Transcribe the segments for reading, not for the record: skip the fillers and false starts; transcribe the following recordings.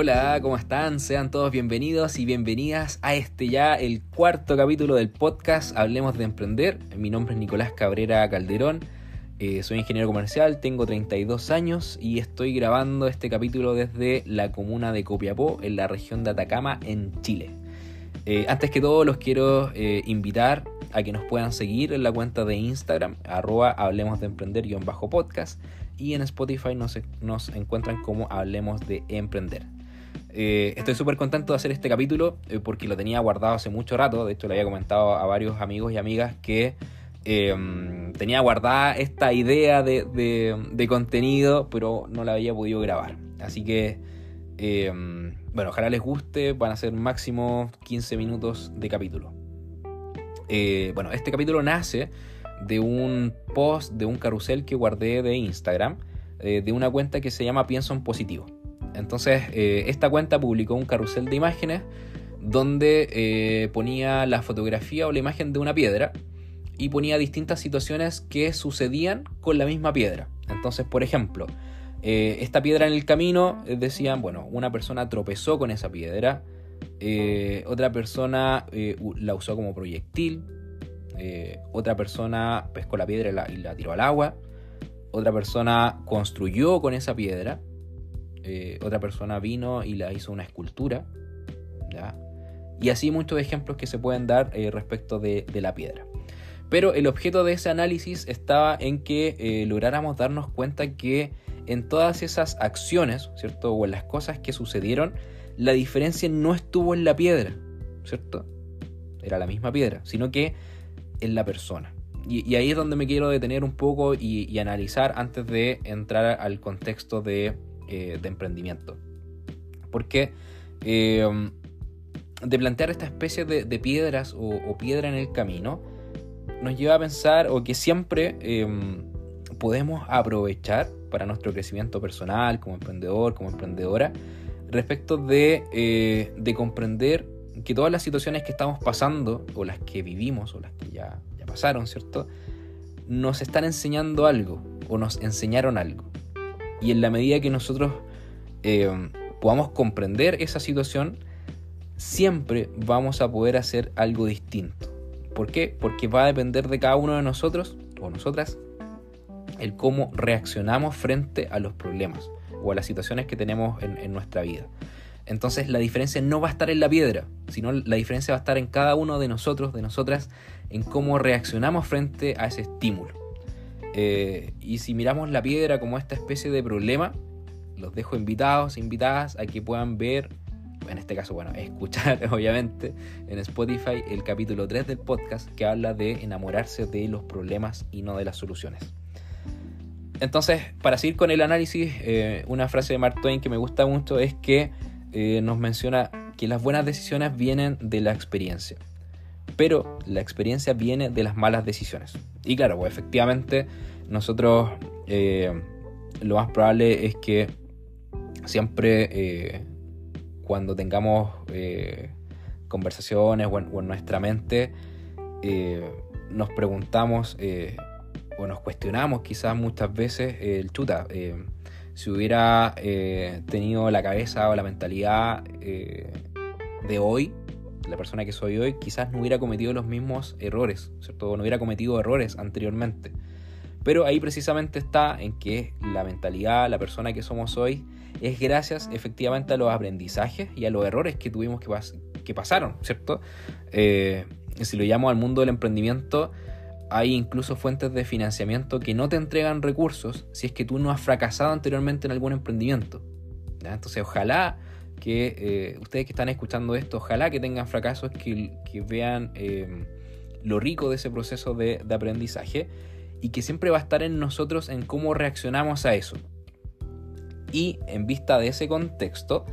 Hola, ¿cómo están? Sean todos bienvenidos y bienvenidas a ya el cuarto capítulo del podcast Hablemos de Emprender. Mi nombre es Nicolás Cabrera Calderón, soy ingeniero comercial, tengo 32 años y estoy grabando este capítulo desde la comuna de Copiapó, en la región de Atacama, en Chile. Antes que todo los quiero invitar a que nos puedan seguir en la cuenta de Instagram, @hablemosdeemprender_podcast, y en Spotify nos encuentran como Hablemos de Emprender. Estoy súper contento de hacer este capítulo porque lo tenía guardado hace mucho rato. De hecho, le había comentado a varios amigos y amigas que tenía guardada esta idea de contenido, pero no la había podido grabar. Así que, ojalá les guste. Van a ser máximo 15 minutos de capítulo. Este capítulo nace de un post, de un carrusel que guardé de Instagram, de una cuenta que se llama Pienso en Positivo. Entonces, esta cuenta publicó un carrusel de imágenes donde ponía la fotografía o la imagen de una piedra y ponía distintas situaciones que sucedían con la misma piedra. Entonces, por ejemplo, esta piedra en el camino, decían, una persona tropezó con esa piedra, otra persona la usó como proyectil, otra persona pescó la piedra y la tiró al agua, otra persona construyó con esa piedra, otra persona vino y la hizo una escultura, ¿ya? Y así muchos ejemplos que se pueden dar respecto de la piedra. Pero el objeto de ese análisis estaba en que lográramos darnos cuenta que en todas esas acciones, ¿cierto? O en las cosas que sucedieron, la diferencia no estuvo en la piedra, ¿cierto? Era la misma piedra, sino que en la persona. Y ahí es donde me quiero detener un poco y analizar antes de entrar al contexto de emprendimiento. Porque de plantear esta especie de piedras o piedra en el camino nos lleva a pensar o que siempre podemos aprovechar para nuestro crecimiento personal como emprendedor, como emprendedora, respecto de comprender que todas las situaciones que estamos pasando o las que vivimos o las que ya pasaron, ¿cierto? Nos están enseñando algo o nos enseñaron algo. Y en la medida que nosotros podamos comprender esa situación, siempre vamos a poder hacer algo distinto. ¿Por qué? Porque va a depender de cada uno de nosotros o nosotras el cómo reaccionamos frente a los problemas o a las situaciones que tenemos en nuestra vida. Entonces la diferencia no va a estar en la piedra, sino la diferencia va a estar en cada uno de nosotros, de nosotras, en cómo reaccionamos frente a ese estímulo. Y si miramos la piedra como esta especie de problema, los dejo invitadas a que puedan ver, en este caso, escuchar obviamente en Spotify el capítulo 3 del podcast, que habla de enamorarse de los problemas y no de las soluciones. Entonces, para seguir con el análisis, una frase de Mark Twain que me gusta mucho es que nos menciona que las buenas decisiones vienen de la experiencia, pero la experiencia viene de las malas decisiones. Y claro, pues efectivamente nosotros lo más probable es que siempre cuando tengamos conversaciones o en nuestra mente nos preguntamos o nos cuestionamos quizás muchas veces si hubiera tenido la cabeza o la mentalidad de hoy, la persona que soy hoy, quizás no hubiera cometido los mismos errores, ¿cierto? No hubiera cometido errores anteriormente. Pero ahí precisamente está en que la mentalidad, la persona que somos hoy, es gracias efectivamente a los aprendizajes y a los errores que tuvimos que pasaron, ¿cierto? Si lo llamo al mundo del emprendimiento, hay incluso fuentes de financiamiento que no te entregan recursos si es que tú no has fracasado anteriormente en algún emprendimiento, ¿ya? Entonces ojalá que ustedes que están escuchando esto, ojalá que tengan fracasos, que vean lo rico de ese proceso de aprendizaje y que siempre va a estar en nosotros en cómo reaccionamos a eso. Y en vista de ese contexto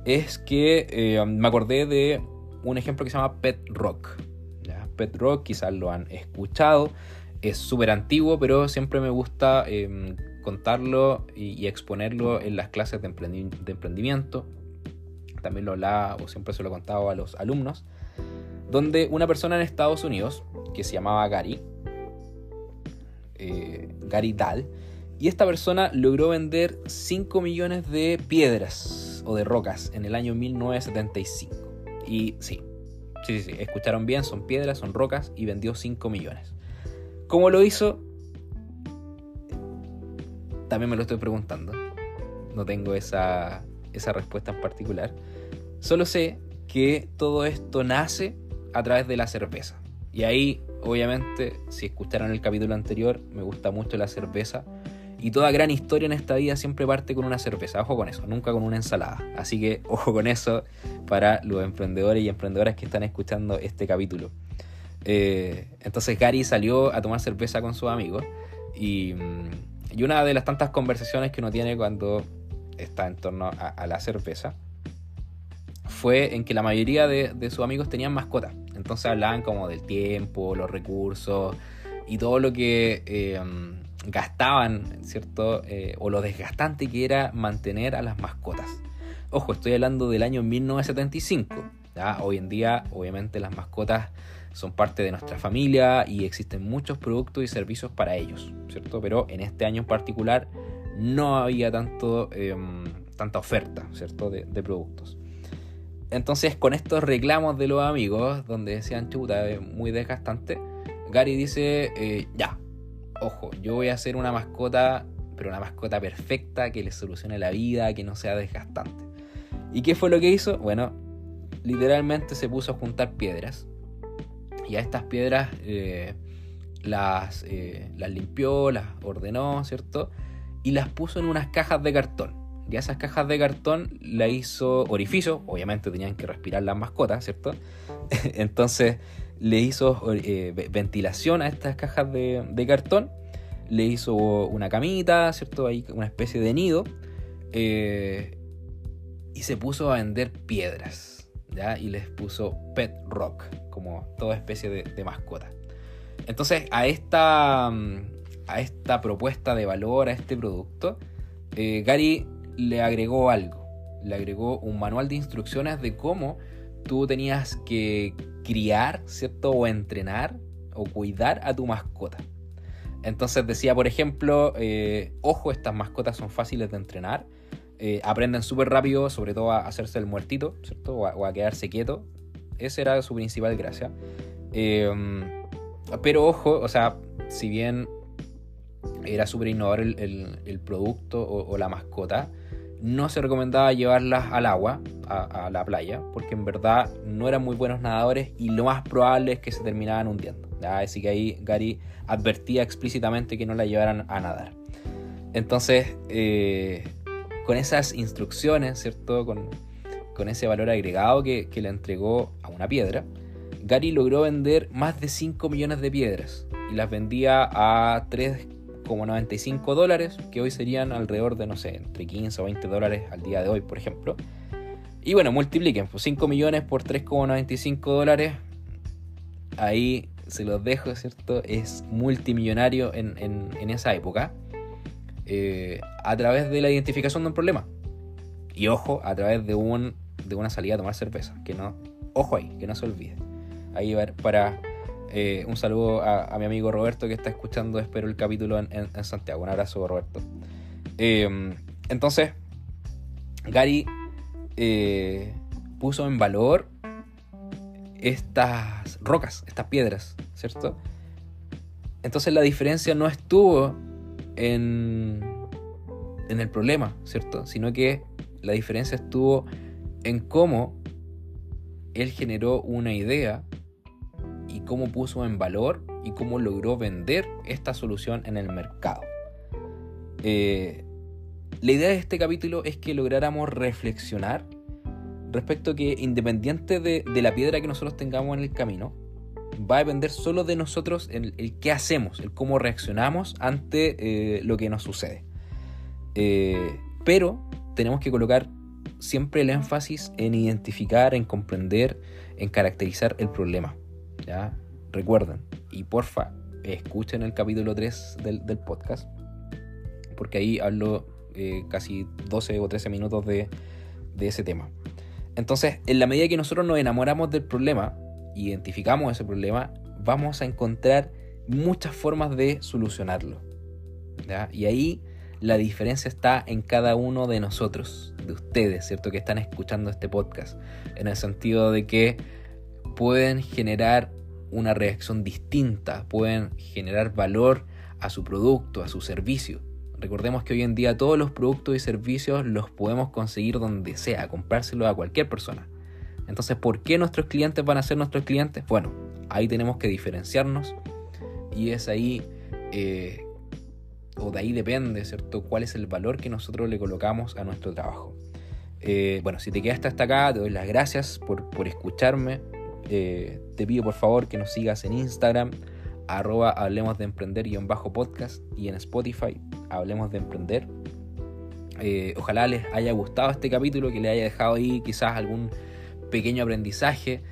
es que me acordé de un ejemplo que se llama Pet Rock. ¿Ya? Pet Rock quizás lo han escuchado, es súper antiguo, pero siempre me gusta contarlo y exponerlo en las clases de emprendimiento. También lo hablaba o siempre se lo he contado a los alumnos, donde una persona en Estados Unidos que se llamaba Gary Dahl, y esta persona logró vender 5 millones de piedras o de rocas en el año 1975. Y sí, escucharon bien, son piedras, son rocas, y vendió 5 millones. ¿Cómo lo hizo? También me lo estoy preguntando. No tengo esa respuesta en particular. Solo sé que todo esto nace a través de la cerveza. Y ahí, obviamente, si escucharon el capítulo anterior, me gusta mucho la cerveza. Y toda gran historia en esta vida siempre parte con una cerveza. Ojo con eso, nunca con una ensalada. Así que ojo con eso para los emprendedores y emprendedoras que están escuchando este capítulo. Entonces Gary salió a tomar cerveza con sus amigos. Y una de las tantas conversaciones que uno tiene cuando está en torno a la cerveza fue en que la mayoría de sus amigos tenían mascotas. Entonces hablaban como del tiempo, los recursos y todo lo que gastaban, ¿cierto? O lo desgastante que era mantener a las mascotas. Ojo, estoy hablando del año 1975. ¿Ya? Hoy en día, obviamente, las mascotas son parte de nuestra familia y existen muchos productos y servicios para ellos, ¿cierto? Pero en este año en particular no había tanta oferta, ¿cierto? de productos. Entonces, con estos reclamos de los amigos, donde decían, chuta, es muy desgastante, Gary dice, ya, ojo, yo voy a hacer una mascota, pero una mascota perfecta, que le solucione la vida, que no sea desgastante. ¿Y qué fue lo que hizo? Bueno, literalmente se puso a juntar piedras. Y a estas piedras las limpió, las ordenó, ¿cierto? Y las puso en unas cajas de cartón. Y a esas cajas de cartón la hizo orificio. Obviamente tenían que respirar las mascotas, ¿cierto? Entonces le hizo ventilación a estas cajas de cartón. Le hizo una camita, ¿cierto? Ahí una especie de nido. Y se puso a vender piedras, ¿ya? Y les puso Pet Rock, como toda especie de mascota. Entonces a esta propuesta de valor, a este producto, Gary le agregó algo. Le agregó un manual de instrucciones de cómo tú tenías que criar, ¿cierto? O entrenar o cuidar a tu mascota. Entonces decía, por ejemplo, ojo, estas mascotas son fáciles de entrenar. Aprenden súper rápido, sobre todo a hacerse el muertito, ¿cierto? O a quedarse quieto. Esa era su principal gracia. Pero ojo, o sea, si bien era súper innovador el producto o la mascota, no se recomendaba llevarlas al agua, a la playa, porque en verdad no eran muy buenos nadadores y lo más probable es que se terminaban hundiendo, ¿ya? Así que ahí Gary advertía explícitamente que no la llevaran a nadar. Entonces, con esas instrucciones, ¿cierto? Con ese valor agregado que le entregó a una piedra, Gary logró vender más de 5 millones de piedras y las vendía a $3,95, que hoy serían alrededor de, no sé, entre 15 o 20 dólares al día de hoy, por ejemplo. Y bueno, multipliquen, pues 5 millones por $3,95, ahí se los dejo, ¿cierto? Es multimillonario en esa época, a través de la identificación de un problema. Y ojo, a través de una salida a tomar cerveza, ojo ahí, que no se olvide. Ahí va para un saludo a mi amigo Roberto, que está escuchando, espero, el capítulo en Santiago. Un abrazo, Roberto. Entonces, Gary puso en valor estas rocas, estas piedras, ¿cierto? Entonces la diferencia no estuvo en el problema, ¿cierto? Sino que la diferencia estuvo en cómo él generó una idea y cómo puso en valor y cómo logró vender esta solución en el mercado. La idea de este capítulo es que lográramos reflexionar respecto a que, independiente de la piedra que nosotros tengamos en el camino, va a depender solo de nosotros el qué hacemos, el cómo reaccionamos ante lo que nos sucede. Pero tenemos que colocar siempre el énfasis en identificar, en comprender, en caracterizar el problema, ¿ya? Recuerden, y porfa, escuchen el capítulo 3 del podcast, porque ahí hablo casi 12 o 13 minutos de ese tema. Entonces, en la medida que nosotros nos enamoramos del problema, identificamos ese problema, vamos a encontrar muchas formas de solucionarlo, ¿ya? Y ahí la diferencia está en cada uno de nosotros, de ustedes, ¿cierto? Que están escuchando este podcast, en el sentido de que pueden generar una reacción distinta, pueden generar valor a su producto, a su servicio. Recordemos que hoy en día todos los productos y servicios los podemos conseguir donde sea, comprárselos a cualquier persona. Entonces, ¿por qué nuestros clientes van a ser nuestros clientes? Bueno, ahí tenemos que diferenciarnos y es ahí, o de ahí depende, ¿cierto?, cuál es el valor que nosotros le colocamos a nuestro trabajo. Bueno, si te quedaste hasta acá, te doy las gracias por escucharme. Te pido por favor que nos sigas en Instagram, @hablemos de emprender_podcast, y en Spotify, Hablemos de Emprender. Ojalá les haya gustado este capítulo, que les haya dejado ahí quizás algún pequeño aprendizaje,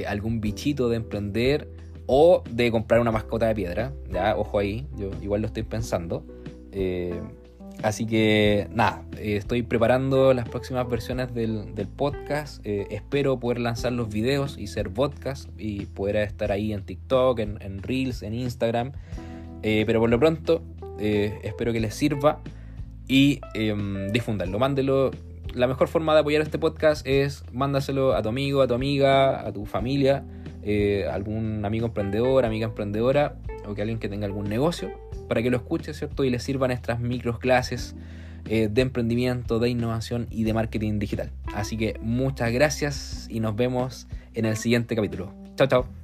algún bichito de emprender o de comprar una mascota de piedra. Ya, ojo ahí, yo igual lo estoy pensando. Así que nada, estoy preparando las próximas versiones del podcast. Espero poder lanzar los videos y ser podcast y poder estar ahí en TikTok, en Reels, en Instagram. Pero por lo pronto, espero que les sirva y difúndanlo, mándelo. La mejor forma de apoyar este podcast es mándaselo a tu amigo, a tu amiga, a tu familia, algún amigo emprendedor, amiga emprendedora, o que alguien que tenga algún negocio, para que lo escuche, ¿cierto? Y le sirvan estas microclases de emprendimiento, de innovación y de marketing digital. Así que muchas gracias y nos vemos en el siguiente capítulo. Chao, chao.